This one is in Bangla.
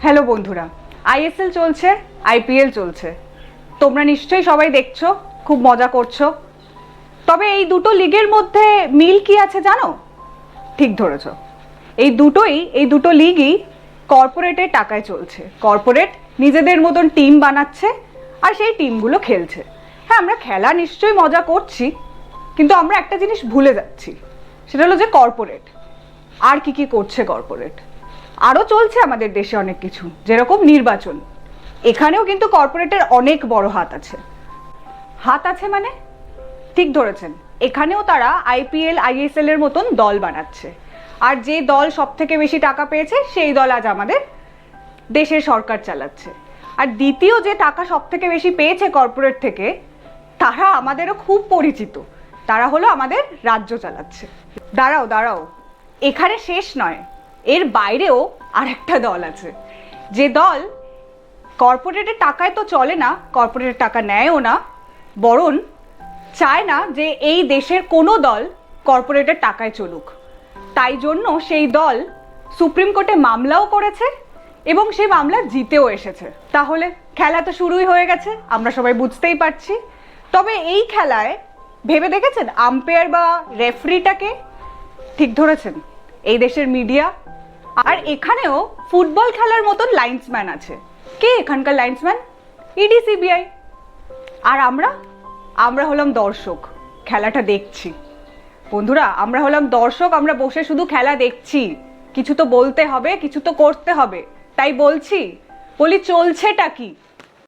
হ্যালো বন্ধুরা, আইএসএল চলছে, আইপিএল চলছে। তোমরা নিশ্চয়ই সবাই দেখছো, খুব মজা করছো। তবে এই দুটো লিগের মধ্যে মিল কি আছে জানো? ঠিক ধরেছো, এই দুটো লিগই কর্পোরেটের টাকায় চলছে। কর্পোরেট নিজেদের মতন টিম বানাচ্ছে আর সেই টিমগুলো খেলছে। হ্যাঁ, আমরা খেলা নিশ্চয়ই মজা করছি, কিন্তু আমরা একটা জিনিস ভুলে যাচ্ছি, সেটা হলো যে কর্পোরেট আর কি করছে। কর্পোরেট আরও চলছে আমাদের দেশে অনেক কিছু, যেরকম নির্বাচন। এখানেও কিন্তু কর্পোরেটের অনেক বড় হাত আছে। হাত আছে মানে ঠিক ধরেছেন, এখানেও তারা আইপিএল আইএসএল এর মতন দল বানাচ্ছে। আর যে দল সব থেকে বেশি টাকা পেয়েছে সেই দল আজ আমাদের দেশের সরকার চালাচ্ছে। আর দ্বিতীয় যে টাকা সব থেকে বেশি পেয়েছে কর্পোরেট থেকে, তারা আমাদেরও খুব পরিচিত। তারা হলো আমাদের রাজ্য চালাচ্ছে। দাঁড়াও, এখানে শেষ নয়, এর বাইরেও আর একটা দল আছে, যে দল কর্পোরেটের টাকায় তো চলে না, কর্পোরেটের টাকা নেয়ও না, বরং চায় না যে এই দেশের কোনো দল কর্পোরেটের টাকায় চলুক। তাই জন্য সেই দল সুপ্রিম কোর্টে মামলাও করেছে এবং সেই মামলা জিতেও এসেছে। তাহলে খেলা তো শুরুই হয়ে গেছে, আমরা সবাই বুঝতেই পারছি। তবে এই খেলায় ভেবে দেখেছেন আম্পায়ার বা রেফারিটাকে? ঠিক ধরেছেন, এই দেশের মিডিয়া। আর এখানেও ফুটবল খেলার মতন লাইন্সম্যান আছে। কে এখানকার লাইন্সম্যান? ED, CBI. আর আমরা হলাম দর্শক, খেলাটা দেখছি। বন্ধুরা, আমরা হলাম দর্শক, আমরা বসে শুধু খেলা দেখছি। কিছু তো বলতে হবে, কিছু তো করতে হবে। তাই বলি চলছেটা কি?